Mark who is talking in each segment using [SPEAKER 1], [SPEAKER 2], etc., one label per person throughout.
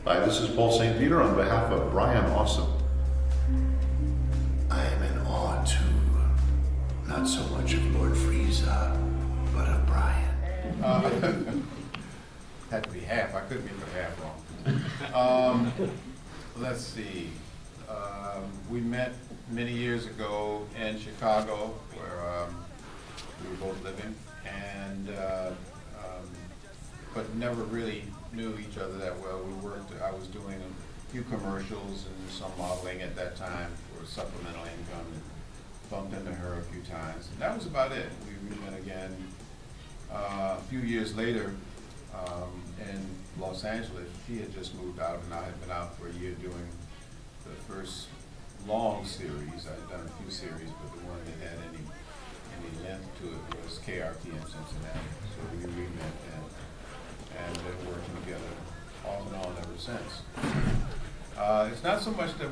[SPEAKER 1] Hi, this is Paul St. Peter on behalf of Brian Awesome.
[SPEAKER 2] I am in awe too. Not so much of Lord Frieza, but of Brian.
[SPEAKER 3] Had to be half. I couldn't be for half wrong. Let's see. We met many years ago in Chicago, where we were both living, and but never really knew each other that well. We worked. I was doing a few commercials and some modeling at that time for supplemental income, and bumped into her a few times. And that was about it. We met again a few years later in Los Angeles. She had just moved out, and I had been out for a year doing the first long series. I had done a few series, but the one that had any length to it was KRT in Cincinnati. So we met and been working together off and on ever since. It's not so much that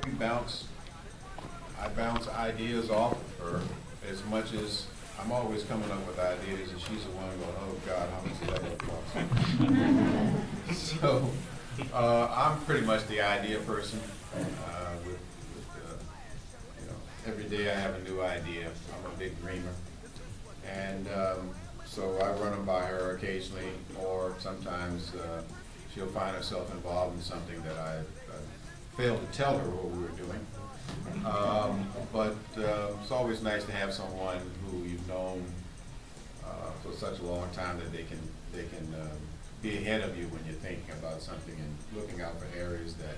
[SPEAKER 3] I bounce ideas off of her as much as I'm always coming up with ideas, and she's the one going, oh God, how much is that going to cost? So I'm pretty much the idea person. Every day I have a new idea. I'm a big dreamer. And so I run them by her occasionally, or sometimes she'll find herself involved in something that I failed to tell her what we were doing. But it's always nice to have someone who you've known for such a long time that they can be ahead of you when you're thinking about something and looking out for areas that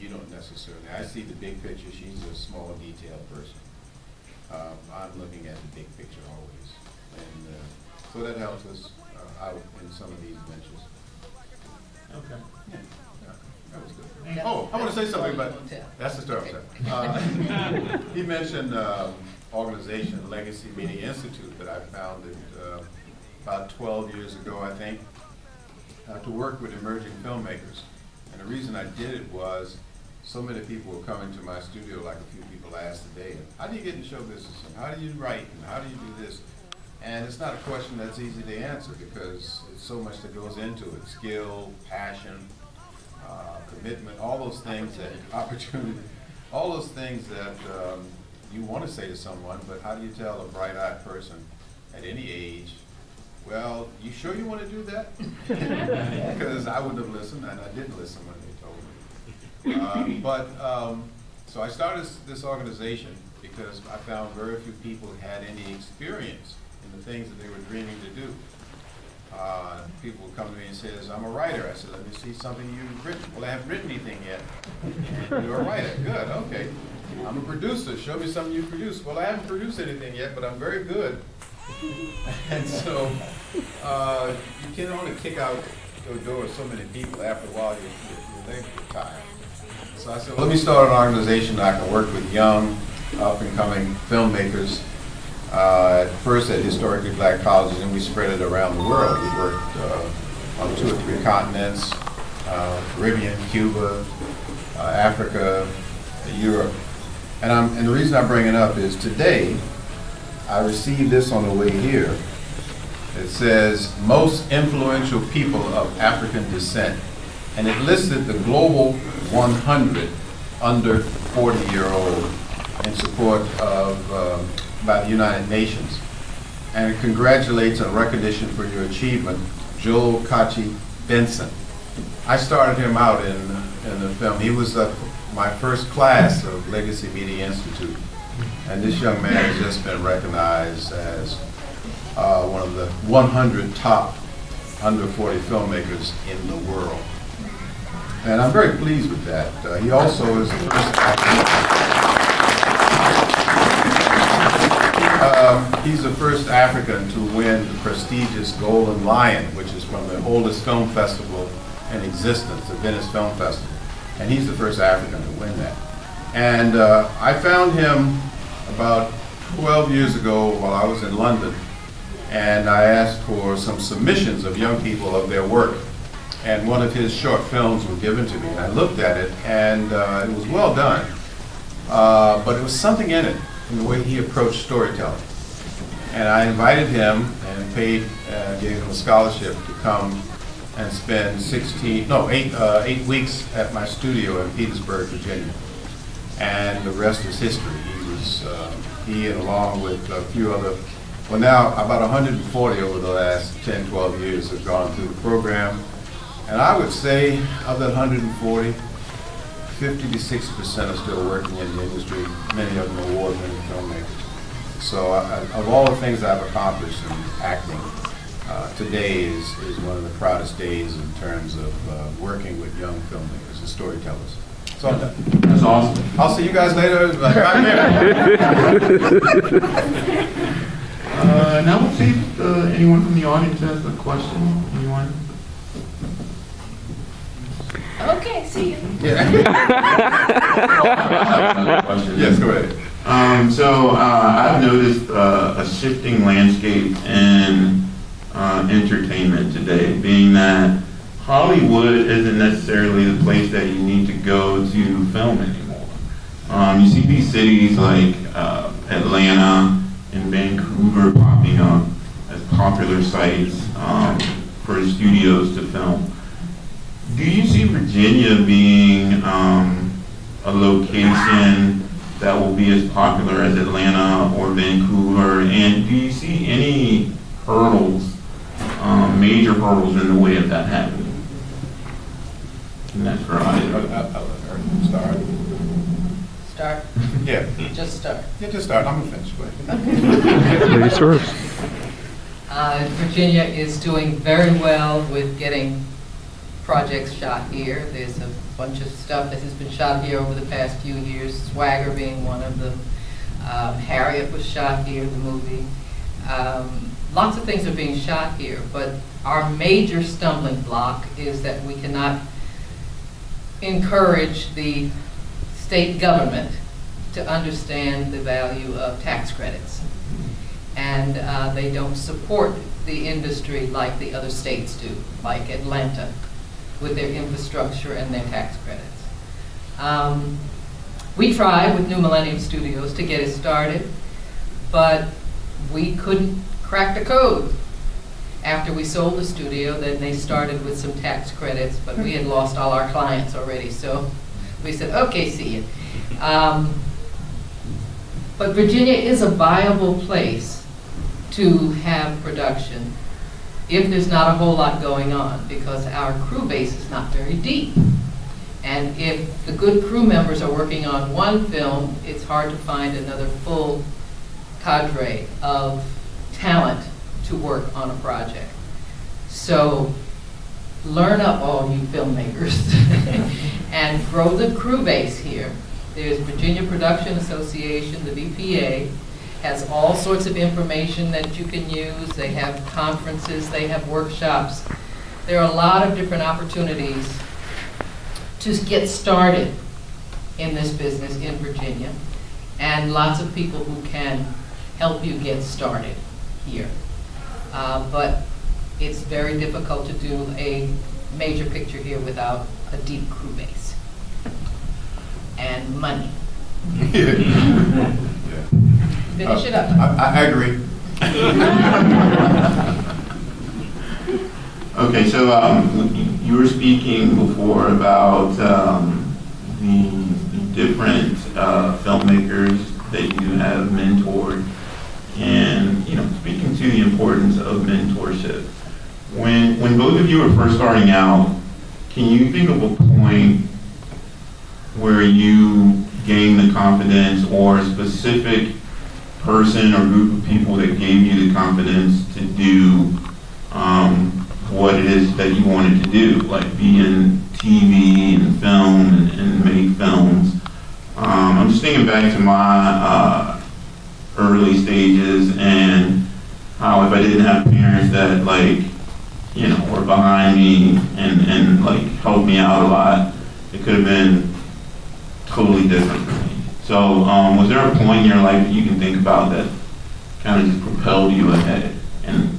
[SPEAKER 3] you don't necessarily. I see the big picture. She's a small detail person. I'm looking at the big picture always, and so that helps us out in some of these ventures.
[SPEAKER 4] Okay.
[SPEAKER 3] Yeah. That was good. Oh, I want to say something about, that's the story. He mentioned organization, Legacy Media Institute, that I founded about 12 years ago, I think, to work with emerging filmmakers. And the reason I did it was so many people were coming to my studio, like a few people asked today, how do you get in show business, and how do you write, and how do you do this? And it's not a question that's easy to answer because it's so much that goes into it: skill, passion, commitment, all those things that opportunity, all those things that you want to say to someone, but how do you tell a bright-eyed person at any age, well, you sure you want to do that? Because I wouldn't have listened, and I didn't listen when they told me. So I started this organization because I found very few people had any experience in the things that they were dreaming to do. People would come to me and say, I'm a writer. I said, let me see something you've written. Well, I haven't written anything yet. And you're a writer. Good, okay. I'm a producer. Show me something you produced. Well, I haven't produced anything yet, but I'm very good. And so you can only kick out your door so many people. After a while, your legs get tired. So I said, well, let me start an organization that I can work with young, up-and-coming filmmakers. First at historically black colleges, and we spread it around the world. We worked on 2 or 3 continents, Caribbean, Cuba, Africa, Europe. And the reason I bring it up is today, I received this on the way here. It says, most influential people of African descent. And it listed the global 100 under 40-year-old in support of by the United Nations, and it congratulates on recognition for your achievement, Joel Kachi Benson. I started him out in the film. He was my first class of Legacy Media Institute, and this young man has just been recognized as one of the 100 top under 40 filmmakers in the world. And I'm very pleased with that. He also is the first he's the first African to win the prestigious Golden Lion, which is from the oldest film festival in existence, the Venice Film Festival. And he's the first African to win that. And I found him about 12 years ago while I was in London, and I asked for some submissions of young people of their work. And one of his short films was given to me, and I looked at it, and it was well done. But there was something in it, in the way he approached storytelling. And I invited him and gave him a scholarship to come and spend 8 weeks at my studio in Petersburg, Virginia. And the rest is history. He and along with a few other, well now about 140 over the last 10, 12 years have gone through the program. And I would say of that 140, 50 to 60% are still working in the industry, many of them award-winning filmmakers. So of all the things I've accomplished in acting, today is one of the proudest days in terms of working with young filmmakers and storytellers. So I'm done.
[SPEAKER 4] That's awesome.
[SPEAKER 3] I'll see you guys later. Right there.
[SPEAKER 4] Now we'll see if anyone from the audience has a question. Anyone?
[SPEAKER 5] Okay, see you.
[SPEAKER 3] Yeah. Yes, go ahead.
[SPEAKER 4] So I've noticed a shifting landscape in entertainment today, being that Hollywood isn't necessarily the place that you need to go to film anymore. You see these cities like Atlanta and Vancouver popping up as popular sites for studios to film. Do you see Virginia being a location that will be as popular as Atlanta or Vancouver? And do you see any hurdles, major hurdles in the way of that happening? And that's for
[SPEAKER 3] I'll let her start.
[SPEAKER 5] Start,
[SPEAKER 3] Yeah.
[SPEAKER 5] just start.
[SPEAKER 3] Yeah, just start. I'm gonna finish. Go ahead.
[SPEAKER 6] Ladies first.
[SPEAKER 5] Virginia is doing very well with getting projects shot here. There's a bunch of stuff that has been shot here over the past few years, Swagger being one of them. Harriet was shot here, the movie. Lots of things are being shot here, but our major stumbling block is that we cannot encourage the state government to understand the value of tax credits. And they don't support the industry like the other states do, like Atlanta, with their infrastructure and their tax credits. We tried with New Millennium Studios to get it started, but we couldn't crack the code. After we sold the studio, then they started with some tax credits, but we had lost all our clients already, so we said, okay, see you. But Virginia is a viable place to have production if there's not a whole lot going on, because our crew base is not very deep. And if the good crew members are working on one film, it's hard to find another full cadre of talent to work on a project. So learn up, all you filmmakers, and grow the crew base here. There's Virginia Production Association, the VPA, has all sorts of information that you can use. They have conferences, they have workshops. There are a lot of different opportunities to get started in this business in Virginia, and lots of people who can help you get started here. But it's very difficult to do a major picture here without a deep crew base and money.
[SPEAKER 3] Yeah.
[SPEAKER 5] Finish it up.
[SPEAKER 3] I agree.
[SPEAKER 4] Okay, so you were speaking before about the different filmmakers that you have mentored, and speaking to the importance of mentorship. When both of you were first starting out, can you think of a point where you gained the confidence, or a specific person or group of people that gave you the confidence to do what it is that you wanted to do, like be in TV and film and make films? I'm just thinking back to my early stages, and how if I didn't have parents that were behind me and helped me out a lot, it could have been totally different for me. So was there a point in your life that you can think about that kind of just propelled you ahead in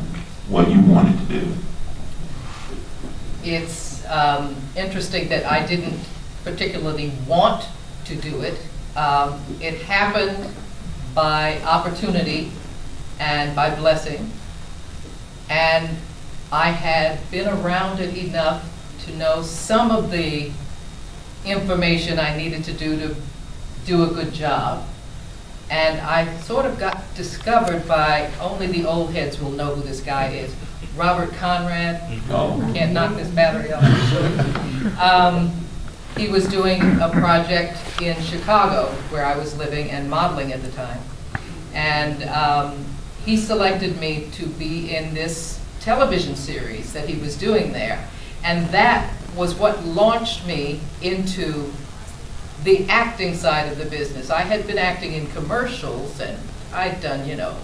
[SPEAKER 4] what you wanted to do?
[SPEAKER 5] It's interesting that I didn't particularly want to do it. It happened by opportunity and by blessing. And I had been around it enough to know some of the information I needed to do a good job. And I sort of got discovered by, only the old heads will know who this guy is, Robert Conrad. Can't knock this battery off. He was doing a project in Chicago where I was living and modeling at the time. And he selected me to be in this television series that he was doing there. And that was what launched me into the acting side of the business. I had been acting in commercials, and I'd done, you know,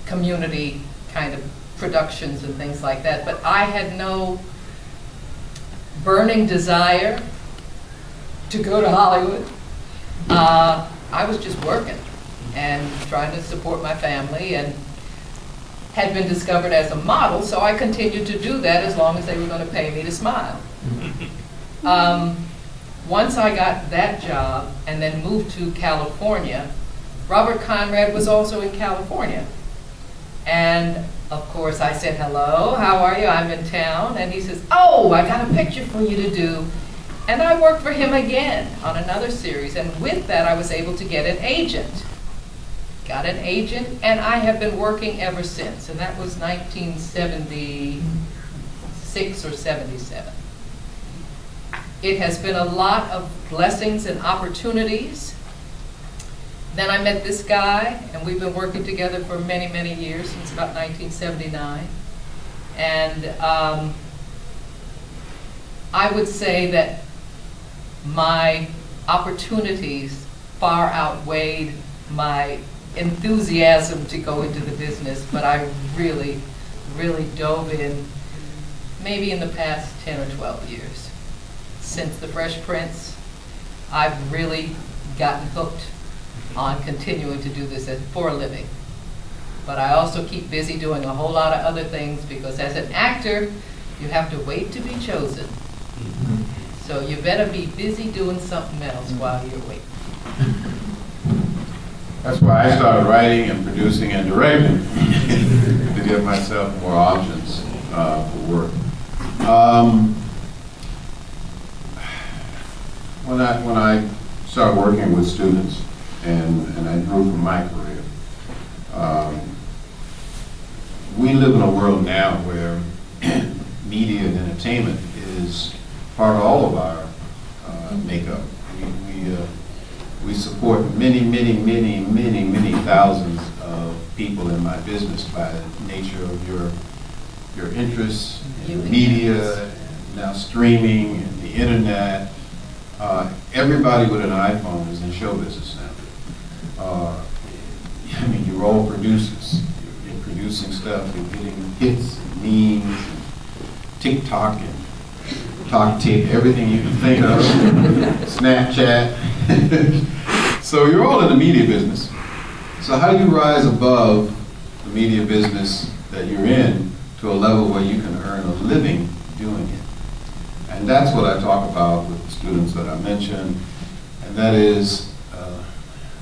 [SPEAKER 5] community kind of productions and things like that, but I had no burning desire to go to Hollywood. I was just working and trying to support my family, and had been discovered as a model, so I continued to do that as long as they were going to pay me to smile. Once I got that job and then moved to California, Robert Conrad was also in California. And of course I said, hello, how are you? I'm in town. And he says, oh, I got a picture for you to do. And I worked for him again on another series. And with that, I was able to get an agent. Got an agent, and I have been working ever since. And that was 1976 or 77. It has been a lot of blessings and opportunities. Then I met this guy, and we've been working together for many, many years, since about 1979. And I would say that my opportunities far outweighed my enthusiasm to go into the business, but I really, really dove in maybe in the past 10 or 12 years. Since The Fresh Prince, I've really gotten hooked on continuing to do this for a living. But I also keep busy doing a whole lot of other things, because as an actor, you have to wait to be chosen. So you better be busy doing something else while you're waiting.
[SPEAKER 3] That's why I started writing and producing and directing, to give myself more options for work. When I started working with students, and I grew from my career, we live in a world now where media and entertainment is part of all of our makeup. We support many, many, many, many, many thousands of people in my business by the nature of your interests in media, and now streaming, and the internet. Everybody with an iPhone is in show business now. I mean, you're all producers. You're producing stuff. You're getting hits, and memes, and TikTok, and talk tape, everything you can think of, Snapchat. So you're all in the media business. So how do you rise above the media business that you're in to a level where you can earn a living doing it? And that's what I talk about with the students that I mentioned, and that is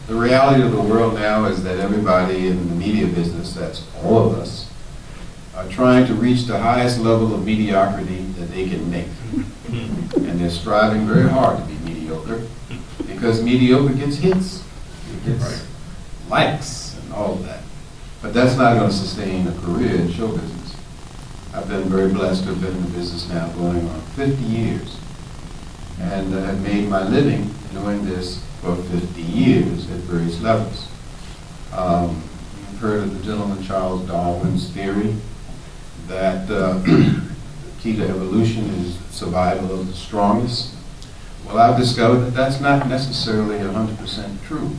[SPEAKER 3] the reality of the world now is that everybody in the media business, that's all of us, are trying to reach the highest level of mediocrity that they can make. And they're striving very hard to be mediocre, because mediocre gets hits, it gets likes and all of that. But that's not going to sustain a career in show business. I've been very blessed to have been in the business now going on 50 years. And I've made my living doing this for 50 years at various levels. You've heard of the gentleman Charles Darwin's theory that the key to evolution is survival of the strongest. Well, I've discovered that that's not necessarily 100% true.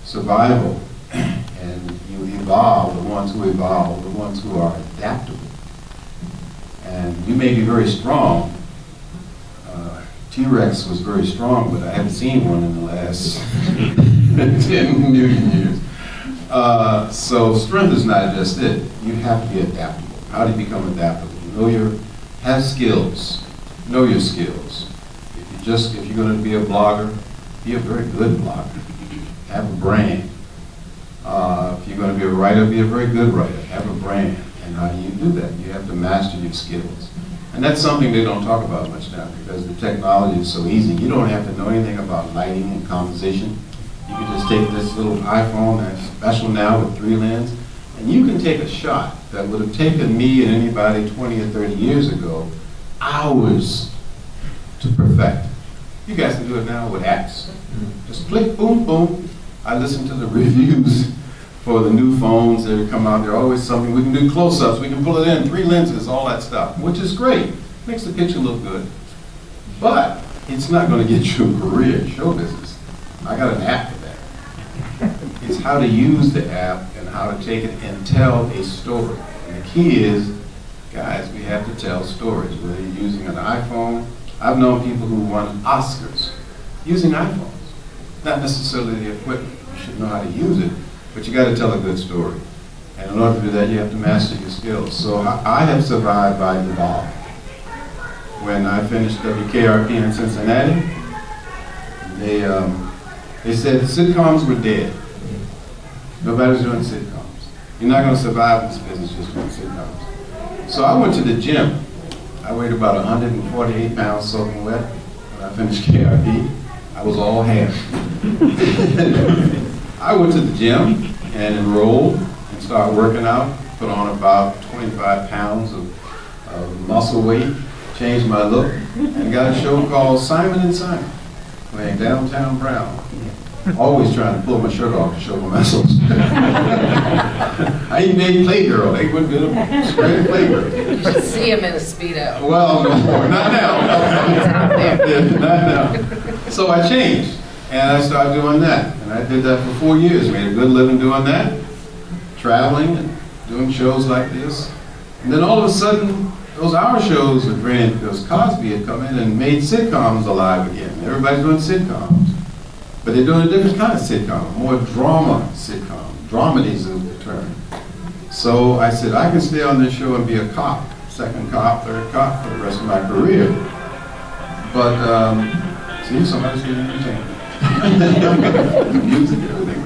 [SPEAKER 3] Survival, and you evolve, the ones who evolve, the ones who are adaptable. And you may be very strong. T-Rex was very strong, but I haven't seen one in the last 10 million years. So strength is not just it. You have to be adaptable. How do you become adaptable? Have skills. Know your skills. If you're going to be a blogger, be a very good blogger. Have a brand. If you're going to be a writer, be a very good writer. Have a brand. And And how do you do that? You have to master your skills. And that's something they don't talk about much now because the technology is so easy. You don't have to know anything about lighting and composition. You can just take this little iPhone that's special now with 3 lenses, and you can take a shot that would have taken me and anybody 20 or 30 years ago hours to perfect. You guys can do it now with apps. Just click, boom, boom. I listen to the reviews for the new phones that come out. There's always something. We can do close-ups. We can pull it in, 3 lenses, all that stuff, which is great. Makes the picture look good. But it's not going to get you a career in show business. I got an app for that. It's how to use the app and how to take it and tell a story. And the key is, guys, we have to tell stories. Whether you're using an iPhone, I've known people who won Oscars using iPhones. Not necessarily the equipment. You should know how to use it, but you got to tell a good story. And in order to do that, you have to master your skills. So I have survived by evolve. When I finished WKRP in Cincinnati, they said sitcoms were dead. Nobody's doing sitcoms. You're not going to survive in this business just doing sitcoms. So I went to the gym. I weighed about 148 pounds soaking wet when I finished KRP. I was all hair. I went to the gym and enrolled and started working out, put on about 25 pounds of muscle weight, changed my look, and got a show called Simon and Simon, playing downtown Brown. Always trying to pull my shirt off to show my muscles. I even made Playgirl. They wouldn't get a straight Playgirl.
[SPEAKER 5] You should see him in a Speedo.
[SPEAKER 3] Well, no more. Not now.
[SPEAKER 5] He's out there.
[SPEAKER 3] Yeah, not now. So I changed, and I started doing that. And I did that for 4 years. Made a good living doing that, traveling and doing shows like this. And then all of a sudden, those hour shows were drained because Cosby had come in and made sitcoms alive again. Everybody's doing sitcoms. But they're doing a different kind of sitcom, a more drama sitcom. Dramedy is the term. So I said, I can stay on this show and be a cop, second cop, third cop for the rest of my career. But, see, somebody's getting entertained. Music and everything.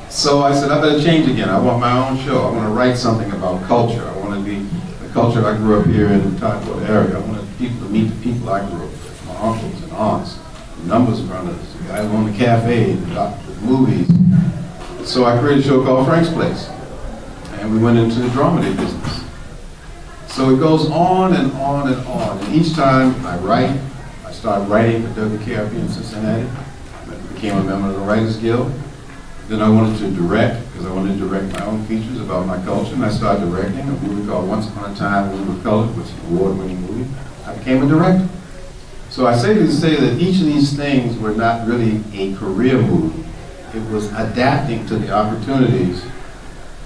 [SPEAKER 3] So I said, I better change again. I want my own show. I want to write something about culture. I want to be the culture. I grew up here in the Tottenham area. I wanted people to meet the people I grew up with, my uncles and aunts. Numbers runners, the guy who owned the cafe, the doctor, the movies. So I created a show called Frank's Place. And we went into the dramedy business. So it goes on and on and on. And each time I write, I started writing for WKRP in Cincinnati. I became a member of the Writers Guild. Then I wanted to direct, because I wanted to direct my own features about my culture. And I started directing a movie called Once Upon a Time when We Were Colored, which is an award-winning movie. I became a director. So I say to say that each of these things were not really a career move. It was adapting to the opportunities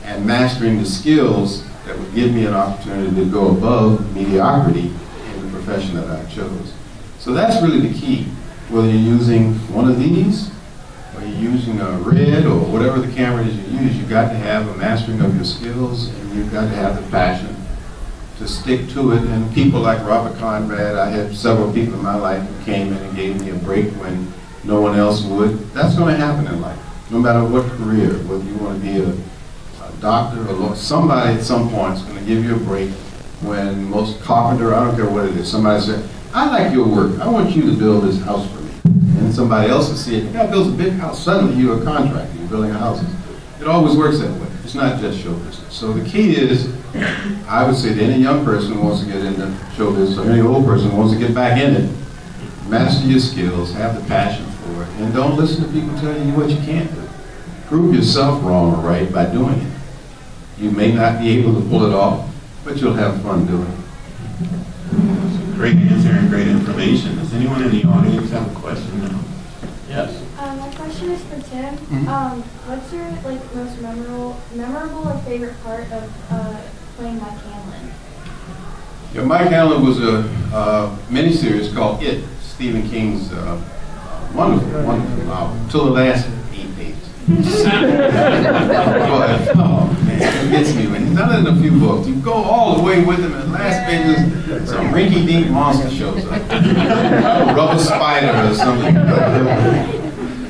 [SPEAKER 3] and mastering the skills that would give me an opportunity to go above mediocrity in the profession that I chose. So that's really the key. Whether you're using one of these, or you're using a red, or whatever the camera is you use, you've got to have a mastering of your skills, and you've got to have the passion to stick to it. And people like Robert Conrad, I had several people in my life who came in and gave me a break when no one else would. That's going to happen in life, no matter what career, whether you want to be a doctor or lawyer. Somebody at some point is going to give you a break when most carpenter, I don't care what it is, somebody said, I like your work, I want you to build this house for me. And somebody else will see it, the guy builds a big house, suddenly you're a contractor, you're building houses. It always works that way. It's not just show business. So the key is, I would say to any young person who wants to get into show business, or any old person who wants to get back in it, master your skills, have the passion for it, and don't listen to people telling you what you can't do. Prove yourself wrong or right by doing it. You may not be able to pull it off, but you'll have fun doing it.
[SPEAKER 4] Great answer and great information. Does anyone in the audience have a question now? Yes.
[SPEAKER 6] My question is for Tim. What's your most memorable or favorite part of playing Mike Hanlon?
[SPEAKER 3] Yeah, Mike Hanlon was a miniseries called It, Stephen King's wonderful, wonderful novel, till the last 8 pages. But, oh man, it gets me. When he's done it in a few books, you go all the way with him, and the last pages, some rinky-dink monster shows up. A rubber spider or something.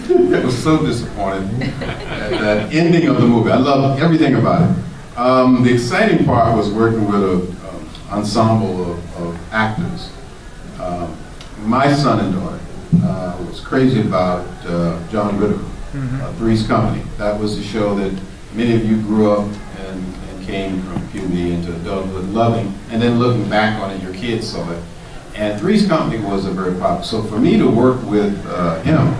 [SPEAKER 3] It was so disappointing. That ending of the movie, I loved everything about it. The exciting part was working with an ensemble of actors. My son and daughter was crazy about John Ritter, Three's Company. That was the show that many of you grew up and came from puberty into adulthood loving, and then looking back on it, your kids saw it. And Three's Company was a very popular. So for me to work with him,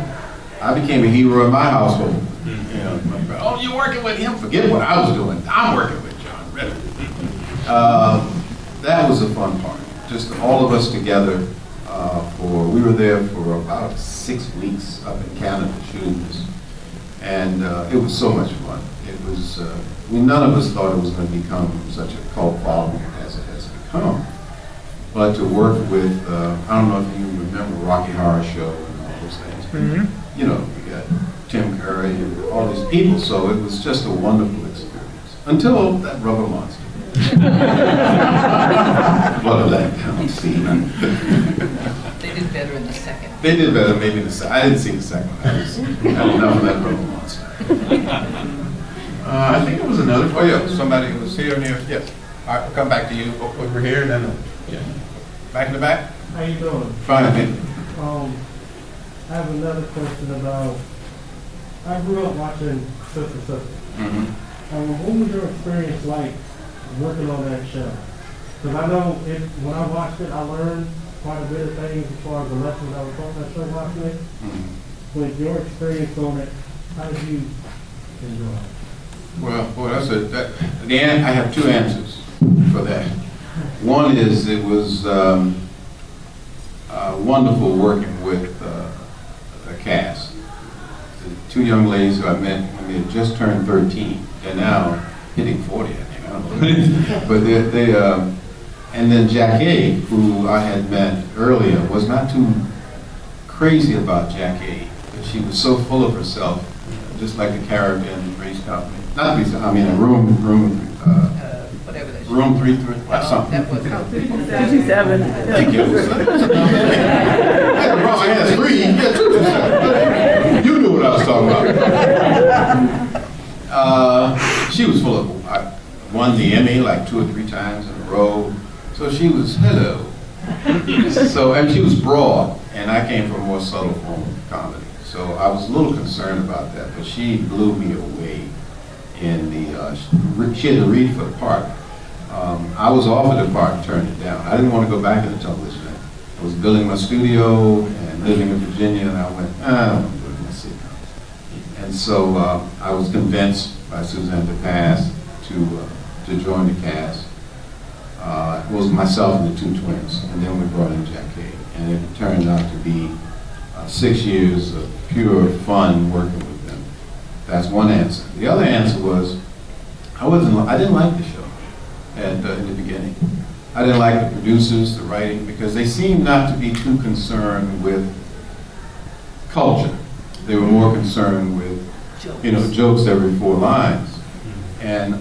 [SPEAKER 3] I became a hero in my household. You know, oh, you're working with him? Forget what I was doing. I'm working with John Ritter. That was a fun part. Just all of us together. We were there for about 6 weeks up in Canada shooting this, and it was so much fun. It was. None of us thought it was going to become such a cult following as it has become. But to work with, I don't know if you remember Rocky Horror Show and all those things. You know, we got Tim Curry and all these people, so it was just a wonderful experience. Until that rubber monster. What of that kind of scene.
[SPEAKER 5] They did better in the second.
[SPEAKER 3] They did better maybe in the second. I didn't see the second one. I had enough of that rubber monster. I think it was another. Oh yeah, somebody was here near. Yes. All right, we'll come back to you over here, and then yeah. Back in the back.
[SPEAKER 7] How you doing?
[SPEAKER 3] Fine. Man.
[SPEAKER 7] I have another question about. I grew up watching Sister. What was your experience like working on that show? Because I know when I watched it, I learned quite a bit of things as far as the lessons I was taught that show watching it. But your experience on it, how did you enjoy it?
[SPEAKER 3] Well, boy, I have two answers for that. One is it was wonderful working with the cast. The two young ladies who I met when they had just turned 13. They're now hitting 40, I think. I don't know. But they and then Jackie, who I had met earlier, was not too crazy about Jackie. But she was so full of herself, just like the character in Three's Company. Not Three's, I mean, room,
[SPEAKER 5] Whatever that
[SPEAKER 3] room 330, something.
[SPEAKER 5] That was
[SPEAKER 8] 57.
[SPEAKER 3] Thank you. I had three. Yeah, 227. You knew what I was talking about. She was full of. I won the Emmy like 2 or 3 times in a row. So she was hello. So and she was broad, and I came from a more subtle form of comedy. So I was a little concerned about that, but she blew me away. In the she had to read for the part. I was offered the part and turned it down. I didn't want to go back into television. I was building my studio and living in Virginia, and I went, I don't want to do it in my sitcoms. And so I was convinced by Suzanne to pass to join the cast. It was myself and the 2 twins, and then we brought in Jackie, and it turned out to be 6 years of pure fun working with them. That's one answer. The other answer was, I didn't like the show in the beginning. I didn't like the producers, the writing, because they seemed not to be too concerned with culture. They were more concerned with, jokes every 4 lines. And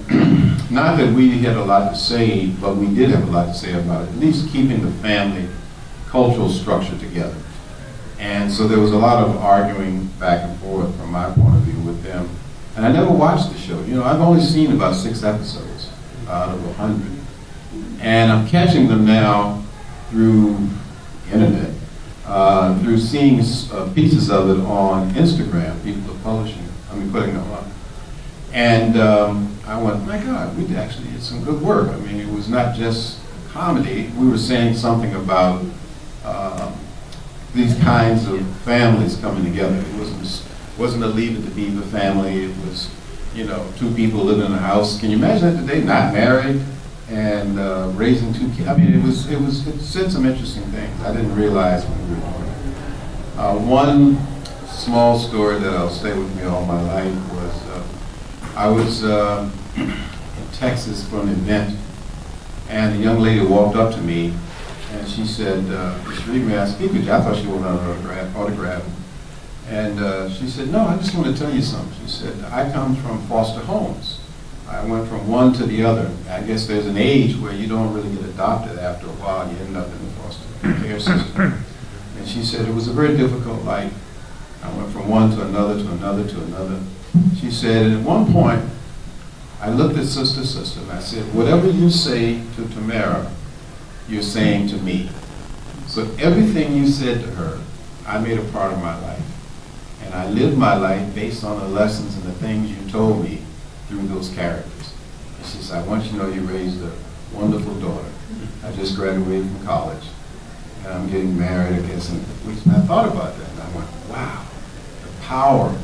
[SPEAKER 3] not that we had a lot to say, but we did have a lot to say about it, at least keeping the family cultural structure together. And so there was a lot of arguing back and forth from my point of view with them. And I never watched the show. I've only seen about 6 episodes out of 100. And I'm catching them now through the internet, through seeing pieces of it on Instagram. People are putting them up. And I went, my God, we actually did some good work. I mean, it was not just comedy. We were saying something about these kinds of families coming together. It wasn't a Leave It to Beaver family. It was, 2 people living in a house. Can you imagine that today? Not married and raising 2 kids. I mean, it said some interesting things I didn't realize when we were doing it. One small story that will stay with me all my life was I was in Texas for an event, and a young lady walked up to me, and she said, Mr. Reid, may I speak with you? I thought she wanted an autograph. And she said, no, I just want to tell you something. She said, I come from foster homes. I went from one to the other. I guess there's an age where you don't really get adopted after a while. You end up in the foster care system. And she said, it was a very difficult life. I went from one to another, to another, to another. She said, and at one point, I looked at Sister, and I said, whatever you say to Tamara, you're saying to me. So everything you said to her, I made a part of my life. And I lived my life based on the lessons and the things you told me through those characters. And she said, I want you to know you raised a wonderful daughter. I just graduated from college, and I'm getting married, I guess, in weeks. And I thought about that, and I went, wow, the power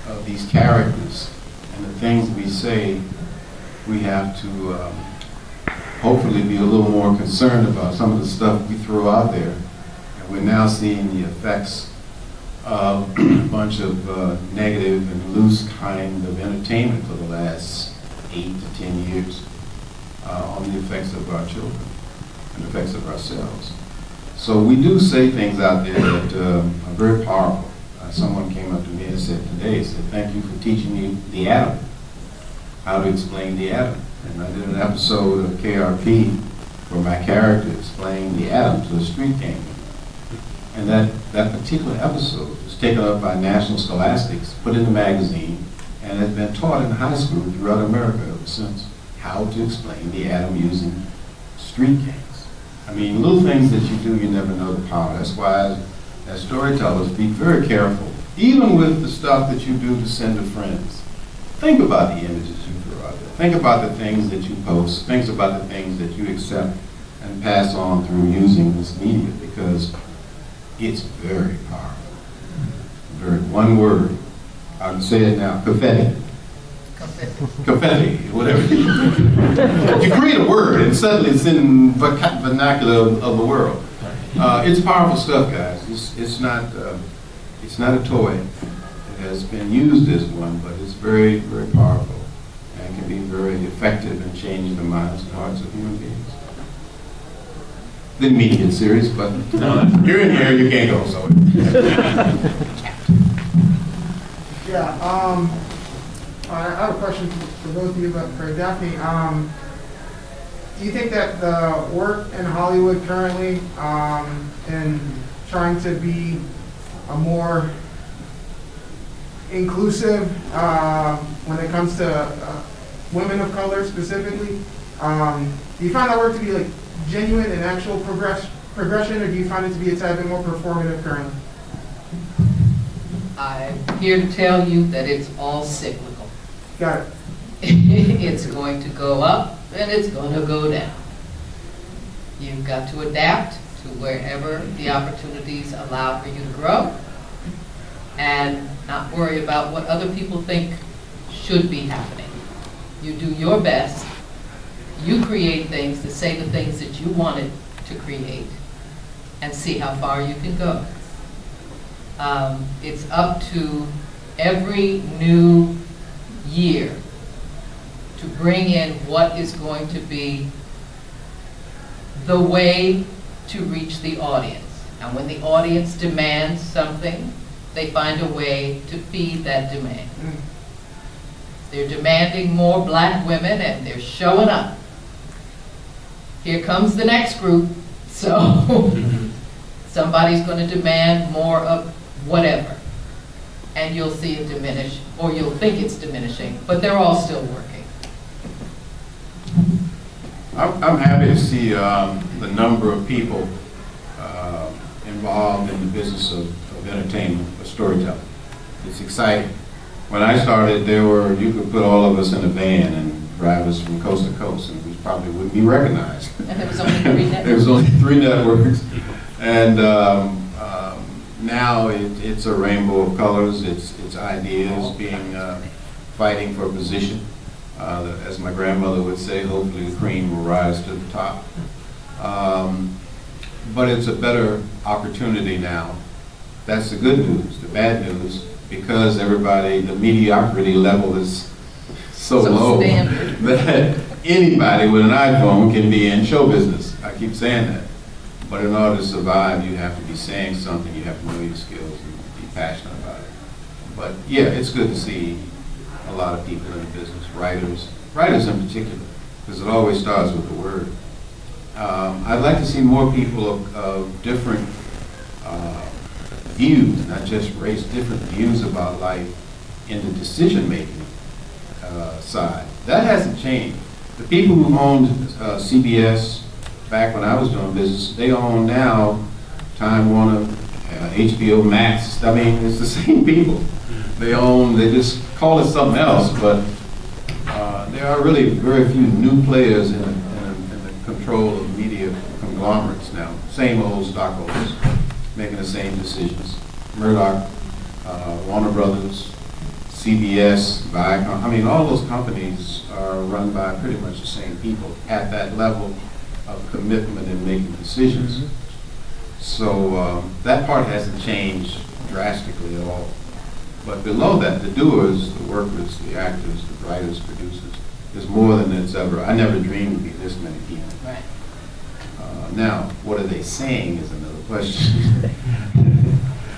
[SPEAKER 3] of these characters and the things we say, we have to hopefully be a little more concerned about some of the stuff we throw out there. And we're now seeing the effects of a bunch of negative and loose kind of entertainment for the last 8 to 10 years on the effects of our children and the effects of ourselves. So we do say things out there that are very powerful. Someone came up to me and said today, said, thank you for teaching me the atom, how to explain the atom. And I did an episode of KRP where my character explained the atom to a street gang. And that particular episode was taken up by National Scholastics, put in the magazine, and has been taught in high school throughout America ever since, how to explain the atom using street gangs. I mean, little things that you do, you never know the power. That's why, as storytellers, be very careful, even with the stuff that you do to send to friends. Think about the images you throw out there. Think about the things that you post. Think about the things that you accept and pass on through using this media, because it's very powerful. Very, one word, I can say it now, pathetic. Confetti, whatever. You create a word and suddenly it's in vernacular of the world. It's powerful stuff, guys. It's not a toy. It has been used as one, but it's very, very powerful and can be very effective in changing the minds and hearts of human beings. Didn't mean to get serious, but you're in here, you can't go, so.
[SPEAKER 8] Yeah, I have a question for both of you, but for Daphne. Do you think that the work in Hollywood currently, in trying to be a more inclusive when it comes to women of color specifically, do you find that work to be like genuine and actual progression, or do you find it to be a tad bit more performative currently?
[SPEAKER 5] I'm here to tell you that it's all cyclical.
[SPEAKER 8] Got it.
[SPEAKER 5] It's going to go up and it's going to go down. You've got to adapt to wherever the opportunities allow for you to grow and not worry about what other people think should be happening. You do your best. You create things that say the things that you wanted to create and see how far you can go. It's up to every new year to bring in what is going to be the way to reach the audience. And when the audience demands something, they find a way to feed that demand. They're demanding more black women and they're showing up. Here comes the next group, so somebody's going to demand more of whatever. And you'll see it diminish, or you'll think it's diminishing, but they're all still working.
[SPEAKER 3] I'm happy to see the number of people involved in the business of entertainment, of storytelling. It's exciting. When I started, you could put all of us in a van and drive us from coast to coast, and we probably wouldn't be recognized.
[SPEAKER 5] And there was only 3 networks.
[SPEAKER 3] There was only 3 networks. And now it's a rainbow of colors. It's ideas being fighting for position. As my grandmother would say, hopefully the cream will rise to the top. But it's a better opportunity now. That's the good news. The bad news, because the mediocrity level is so low
[SPEAKER 5] standard
[SPEAKER 3] that anybody with an iPhone can be in show business. I keep saying that. But in order to survive, you have to be saying something, you have to know your skills and be passionate about it. But yeah, it's good to see a lot of people in the business, writers in particular, because it always starts with the word. I'd like to see more people of different views, not just race, different views about life in the decision-making side. That hasn't changed. The people who owned CBS back when I was doing business, they own now Time Warner, HBO Max. I mean, it's the same people. They just call it something else, but there are really very few new players in the control of media conglomerates now. Same old stockholders making the same decisions. Murdoch, Warner Brothers, CBS, Viacom. I mean, all those companies are run by pretty much the same people at that level of commitment in making decisions. So that part hasn't changed drastically at all. But below that, the doers, the workers, the actors, the writers, producers, is more than it's ever. I never dreamed to be this many people.
[SPEAKER 5] Right.
[SPEAKER 3] Now, what are they saying is another question.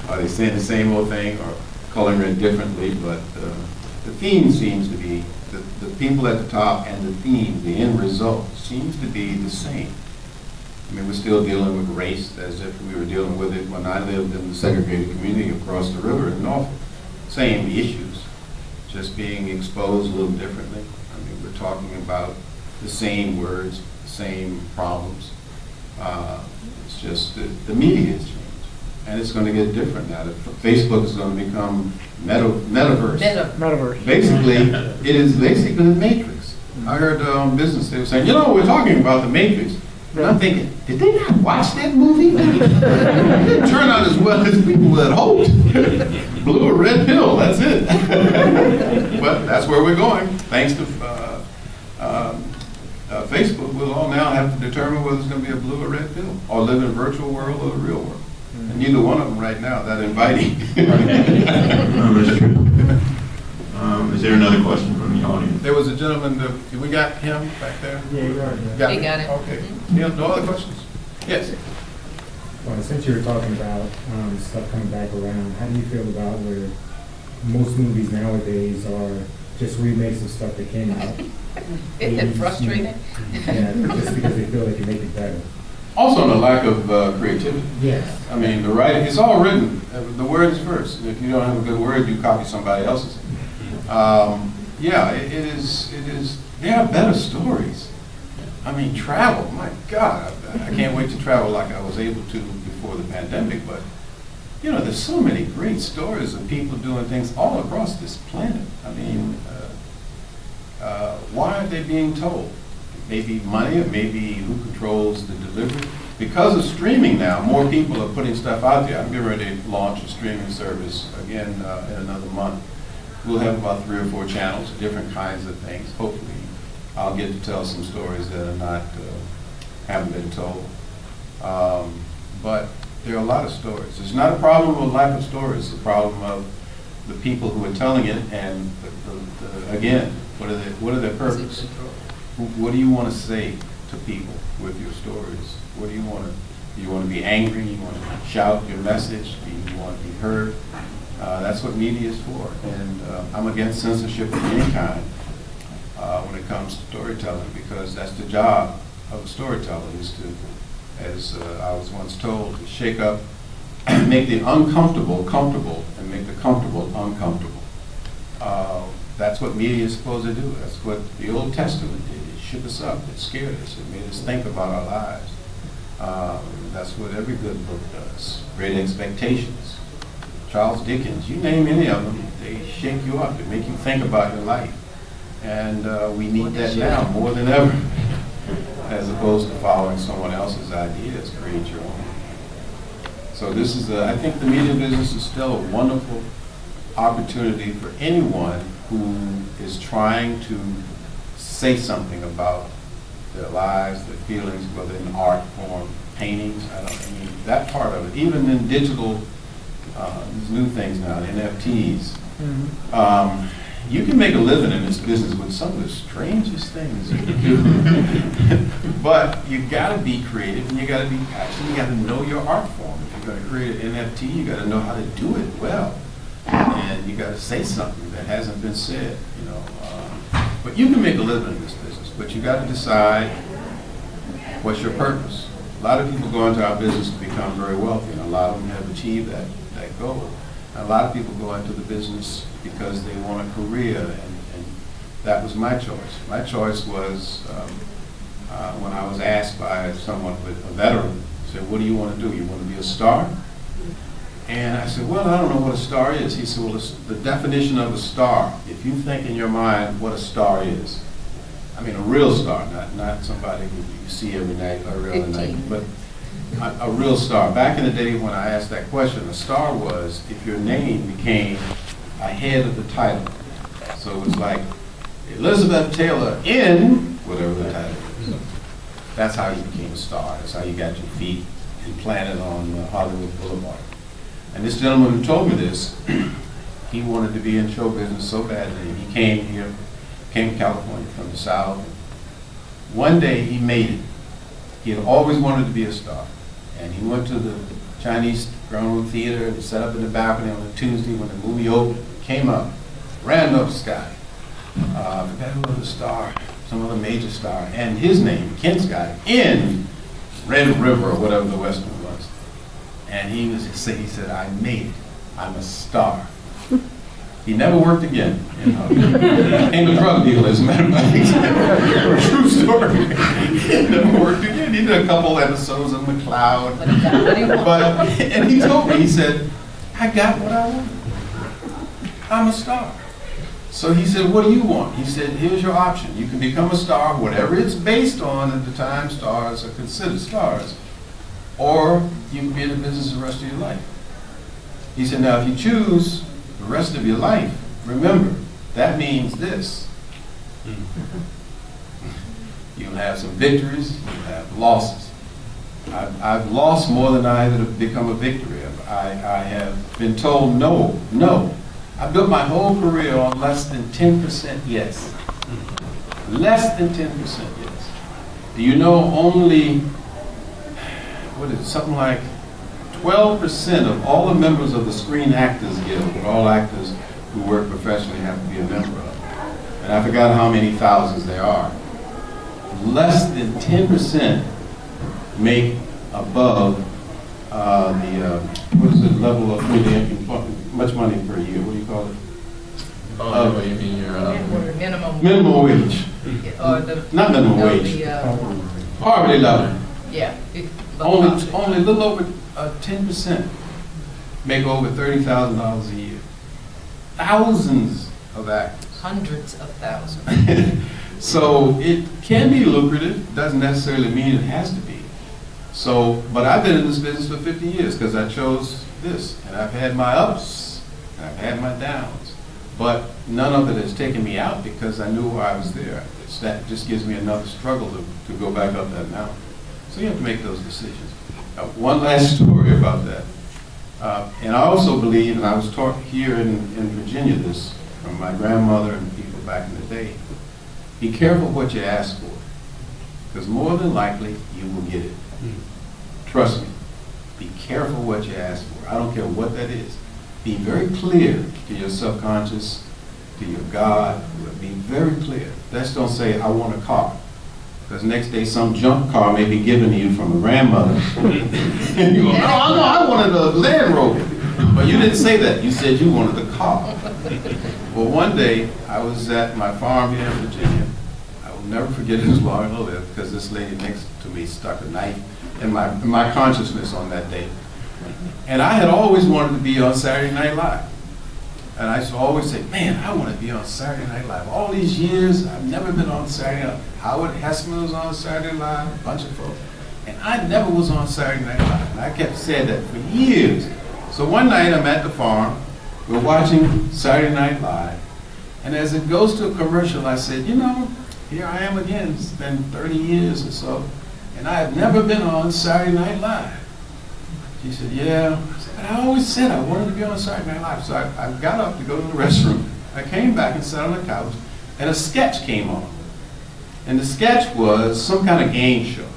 [SPEAKER 3] Are they saying the same old thing or coloring it differently? But the theme seems to be, the people at the top and the theme, the end result, seems to be the same. I mean, we're still dealing with race as if we were dealing with it when I lived in the segregated community across the river in Norfolk. Same issues, just being exposed a little differently. I mean, we're talking about the same words, the same problems. It's just the media has changed, and it's going to get different now. Facebook is going to become metaverse.
[SPEAKER 9] Metaverse.
[SPEAKER 3] Basically, it is basically the Matrix. I heard on business they were saying, you know, we're talking about the Matrix. And I'm thinking, did they not watch that movie? It didn't turn out as well as people had hoped. Blue or red pill, that's it. But that's where we're going. Thanks to Facebook, we'll all now have to determine whether it's going to be a blue or red pill, or live in a virtual world or the real world. And neither one of them right now that inviting.
[SPEAKER 4] That's true. Is there another question from the audience?
[SPEAKER 3] There was a gentleman, we got him back there?
[SPEAKER 7] Yeah, you got it.
[SPEAKER 3] Got
[SPEAKER 5] He
[SPEAKER 3] it?
[SPEAKER 5] got it.
[SPEAKER 3] Okay. Yeah, no other questions? Yes.
[SPEAKER 10] Well, since you were talking about stuff coming back around, how do you feel about where most movies nowadays are just remakes of stuff that came out?
[SPEAKER 5] Isn't it frustrating?
[SPEAKER 10] Yeah, just because they feel they can make it better.
[SPEAKER 3] Also, the lack of creativity.
[SPEAKER 10] Yes.
[SPEAKER 3] I mean, the writing, it's all written. The word is first. If you don't have a good word, you copy somebody else's. Yeah, it is, there are better stories. I mean, travel, my God, I can't wait to travel like I was able to before the pandemic, but, you know, there's so many great stories of people doing things all across this planet. I mean, why aren't they being told? Maybe money, or maybe who controls the delivery? Because of streaming now, more people are putting stuff out there. I'm getting ready to launch a streaming service again in another month. We'll have about 3 or 4 channels, different kinds of things. Hopefully, I'll get to tell some stories that are not, haven't been told. But there are a lot of stories. It's not a problem of lack of stories. It's a problem of the people who are telling it, and again, what are their purpose? What do you want to say to people with your stories? What do you want to? Do you want to be angry? You want to shout your message? Do you want to be heard? That's what media is for. And I'm against censorship of any kind when it comes to storytelling, because that's the job of a storyteller, is to, as I was once told, to shake up, make the uncomfortable comfortable, and make the comfortable uncomfortable. That's what media is supposed to do. That's what the Old Testament did. It shook us up. It scared us. It made us think about our lives. That's what every good book does. Great Expectations, Charles Dickens, you name any of them, they shake you up. They make you think about your life. And we need that now more than ever, as opposed to following someone else's ideas. Create your own. So this is, I think the media business is still a wonderful opportunity for anyone who is trying to say something about their lives, their feelings, whether in art form, paintings. I mean, that part of it, even in digital, these new things now, NFTs. You can make a living in this business with some of the strangest things you can do. But you gotta be creative, and you gotta be passionate. You gotta know your art form. If you're gonna create an NFT, you gotta know how to do it well. And you gotta say something that hasn't been said, you know. But you can make a living in this business, but you gotta decide what's your purpose. A lot of people go into our business to become very wealthy, and a lot of them have achieved that goal. And a lot of people go into the business because they want a career and that was my choice. My choice was when I was asked by someone with a veteran, said, what do you want to do? You want to be a star? And I said, well, I don't know what a star is. He said, well, the definition of a star, if you think in your mind what a star is, I mean a real star, not somebody who you see every night or every other night, but a real star. Back in the day when I asked that question, a star was if your name became ahead of the title. So it was like Elizabeth Taylor in whatever the title is. That's how you became a star. That's how you got your feet implanted on Hollywood Boulevard. And this gentleman who told me this, he wanted to be in show business so badly. He came here, came to California from the South. One day he made it. He had always wanted to be a star. And he went to the Chinese Ground Room Theater and sat up in the balcony on a Tuesday when the movie opened, came up, ran up the sky. I forgot who was the star, some other major star, and his name, Kent's guy, in Red River or whatever the Western was. And he said, I made it. I'm a star. He never worked again. You know. Became a drug dealer, as a matter of fact. True story. He never worked again. He did a couple episodes of McCloud. And he told me, he said, I got what I wanted. I'm a star. So he said, what do you want? He said, here's your option. You can become a star, whatever it's based on at the time stars are considered stars, or you can be in the business the rest of your life. He said, now if you choose the rest of your life, remember, that means this. You'll have some victories, you'll have losses. I've lost more than I have become a victory. I have been told no, no. I built my whole career on less than 10% yes. Less than 10% yes. Do you know only, what is it, something like 12% of all the members of the Screen Actors Guild, where all actors who work professionally have to be a member of. And I forgot how many thousands there are. Less than 10% make above what is the level of much money per year? What do you call it?
[SPEAKER 9] Oh, you mean your
[SPEAKER 3] minimum wage.
[SPEAKER 5] Or the,
[SPEAKER 3] Not minimum wage. Poverty level.
[SPEAKER 5] Yeah.
[SPEAKER 3] Only a little over 10% make over $30,000 a year. Thousands of actors.
[SPEAKER 5] Hundreds of thousands.
[SPEAKER 3] So it can be lucrative. Doesn't necessarily mean it has to be. So, but I've been in this business for 50 years because I chose this, and I've had my ups, and I've had my downs, but none of it has taken me out because I knew why I was there. That just gives me another struggle to go back up that mountain. So you have to make those decisions. One last story about that. And I also believe, and I was taught here in Virginia this from my grandmother and people back in the day, be careful what you ask for, because more than likely you will get it. Trust me, be careful what you ask for. I don't care what that is. Be very clear to your subconscious, to your God. Be very clear. Just don't say, I want a car. Because next day some junk car may be given to you from a grandmother. And you go, no, I wanted a Land Rover. But you didn't say that. You said you wanted a car. Well, one day I was at my farm here in Virginia. I will never forget it as long as I live, because this lady next to me stuck a knife in my consciousness on that day. And I had always wanted to be on Saturday Night Live. And I used to always say, man, I want to be on Saturday Night Live. All these years, I've never been on Saturday Night Live. Howard Hessman was on Saturday Night Live, a bunch of folks. And I never was on Saturday Night Live. And I kept saying that for years. So one night I'm at the farm, we're watching Saturday Night Live. And as it goes to a commercial, I said, you know, here I am again. It's been 30 years or so. And I have never been on Saturday Night Live. She said, yeah. I said, but I always said I wanted to be on Saturday Night Live. So I got up to go to the restroom. I came back and sat on the couch, and a sketch came on. And the sketch was some kind of game show.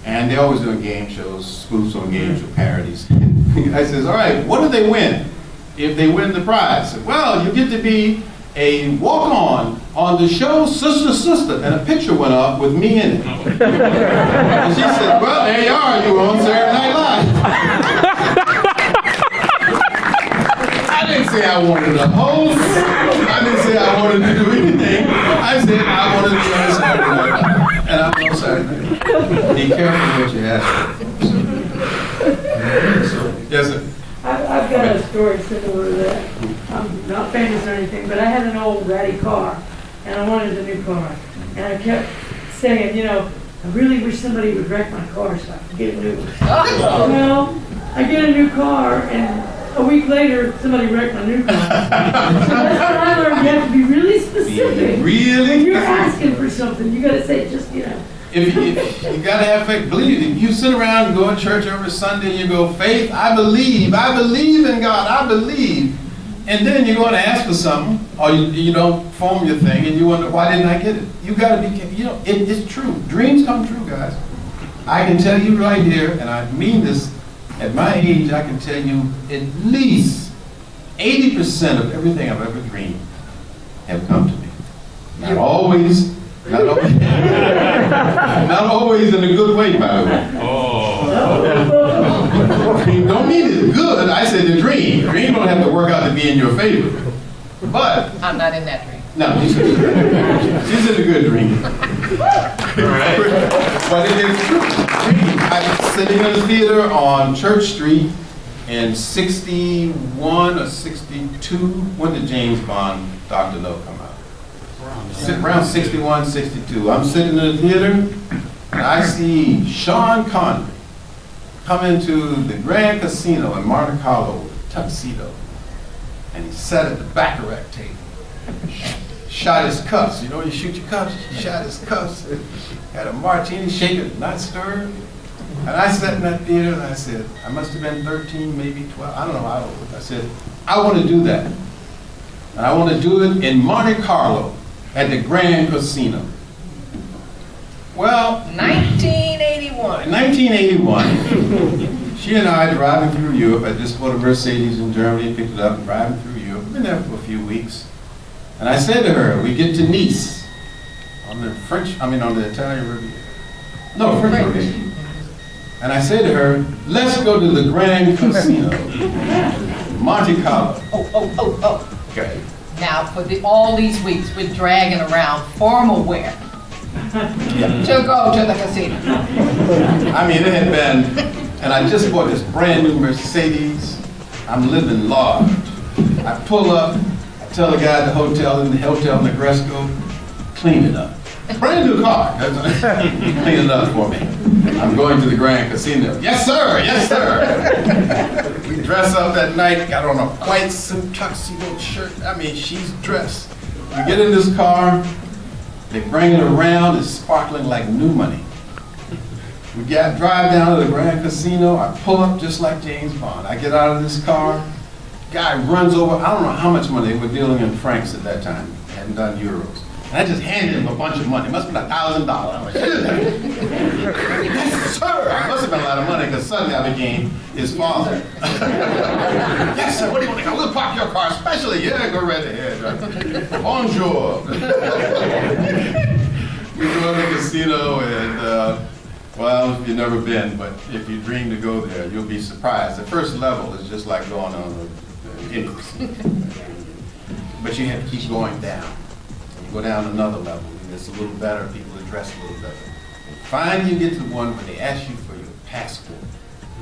[SPEAKER 3] And they're always doing game shows, spoofs on game show parodies. I says, all right, what do they win if they win the prize? I said, well, you get to be a walk-on the show Sister Sister, and a picture went up with me in it. And she said, well, there you are, you were on Saturday Night Live. I didn't didn't say I wanted to host. I didn't say I wanted to do anything. I said I wanted to be on Saturday night. And I'm on Saturday. Be careful what you ask for. Yes, sir.
[SPEAKER 11] I've got a story similar to that. I'm not famous or anything, but I had an old ratty car, and I wanted a new car. And I kept saying, you know, I really wish somebody would wreck my car so I could get a new one. Well, I get a new car, and a week later, somebody wrecked my new car. So that's what I learned. You have to be really specific.
[SPEAKER 3] Really?
[SPEAKER 11] When you're asking for something, you got to say just, you know.
[SPEAKER 3] If you gotta have faith, believe it. You sit around and go to church every Sunday and you go, faith, I believe in God, I believe. And then you're going to ask for something, or you don't form your thing, and you wonder, why didn't I get it? You gotta be careful. You know, it's true. Dreams come true, guys. I can tell you right here, and I mean this, at my age, I can tell you at least 80% of everything I've ever dreamed have come to me. Not always. Not always in a good way, by the way. Don't mean it's good. I said the dream. The dream don't have to work out to be in your favor. But
[SPEAKER 5] I'm not in that dream.
[SPEAKER 3] no, she's in a good dream. But it is true. I was sitting in a theater on Church Street in 61 or 62. When did James Bond, Dr. No come out? Around 61, 62. I'm sitting in the theater, and I see Sean Connery come into the Grand Casino in Monte Carlo with a tuxedo, and he sat at the baccarat table, shot his cuffs. You know when you shoot your cuffs? He shot his cuffs, had a martini shaker, not stirred. And I sat in that theater, and I said, I must have been 13, maybe 12, I don't know how old. I said, I want to do that. And I want to do it in Monte Carlo, at the Grand Casino. Well,
[SPEAKER 5] 1981.
[SPEAKER 3] 1981, she and I driving through Europe. I just bought a Mercedes in Germany, picked it up, and driving through Europe. Been there for a few weeks. And I said to her, we get to Nice, on the Italian Riviera. No, French Riviera. And I said to her, let's go to the Grand Casino, Monte Carlo.
[SPEAKER 5] Oh.
[SPEAKER 3] Okay.
[SPEAKER 5] Now, for all these weeks, we're dragging around formal wear to go to the casino.
[SPEAKER 3] I mean, it had been, and I just bought this brand new Mercedes. I'm living large. I pull up, I tell the guy at the hotel in Negresco, clean it up. Brand new car. Clean it up for me. I'm going to the Grand Casino. Yes, sir. Yes, sir. We dress up that night, got on a white suit, tuxedo shirt. I mean, she's dressed. We get in this car. They bring it around. It's sparkling like new money. We drive down to the Grand Casino. I pull up just like James Bond. I get out of this car. Guy runs over. I don't know how much money. They were dealing in francs at that time. Hadn't done euros. And I just handed him a bunch of money. It must have been $1,000. Yes, sir. It must have been a lot of money because suddenly I became his father. Yes, sir. What do you want to go? We'll park your car especially. Yeah, go right ahead. Bonjour. We go to the casino and, well, if you've never been, but if you dream to go there, you'll be surprised. The first level is just like going on the entrance. But you have to keep going down. Go down another level, and it's a little better, people are dressed a little better. Finally, you get to the one where they ask you for your passport.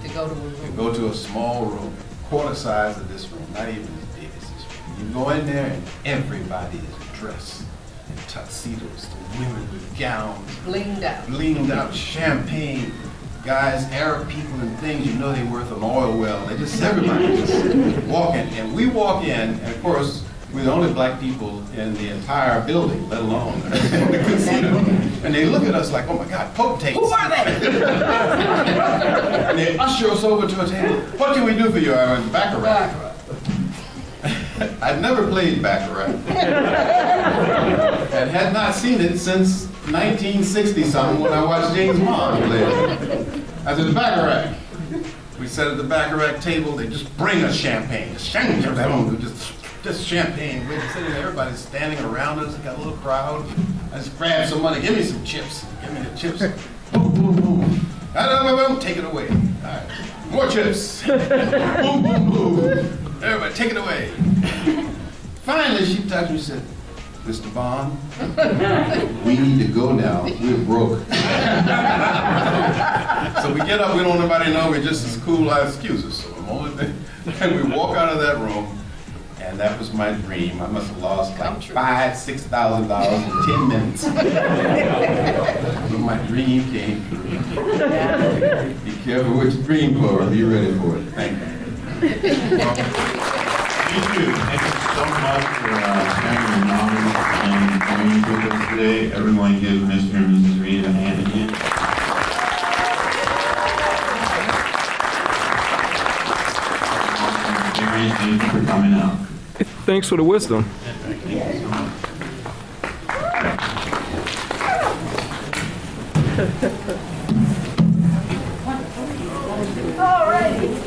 [SPEAKER 5] To go to a room.
[SPEAKER 3] You go to a small room, quarter size of this room, not even as big as this room. You go in there, and everybody is dressed in tuxedos, the women with gowns. Blinged out, champagne. Guys, Arab people and things, you know they're worth an oil well. They just, everybody just walking. And we walk in, and of course, we're the only black people in the entire building, let alone the casino. And they look at us like, oh my God, potentates.
[SPEAKER 5] Who are they?
[SPEAKER 3] And they usher us over to a table. What can we do for you? I went, Baccarat. I'd never played Baccarat. And had not seen it since 1960-something when I watched James Bond play it. I said, Baccarat. We sat at the Baccarat table, they just bring us champagne. Just champagne. We're sitting there, everybody's standing around us, got a little crowd. I just grabbed some money, give me some chips. Give me the chips. Boom, boom, boom. Take it away. All right. More chips. Boom, boom, boom. Everybody, take it away. finally she touched me and said, Mr. Bond, we need to go now. We're broke. So we get up, we don't want nobody to know, we're just as cool as excuses. So the moment and we walk out of that room, and that was my dream. I must have lost like $5,000-$6,000 in 10 minutes. But my dream came true. Be careful what you dream for, be ready for it. Thank you.
[SPEAKER 4] Thank you. Thank you so much for sharing your knowledge and experience with us today. Everyone give Mr. and Mrs. Reid a hand again. Thank you for coming out.
[SPEAKER 12] Thanks for the wisdom.
[SPEAKER 4] Thank you so much.
[SPEAKER 11] All righty.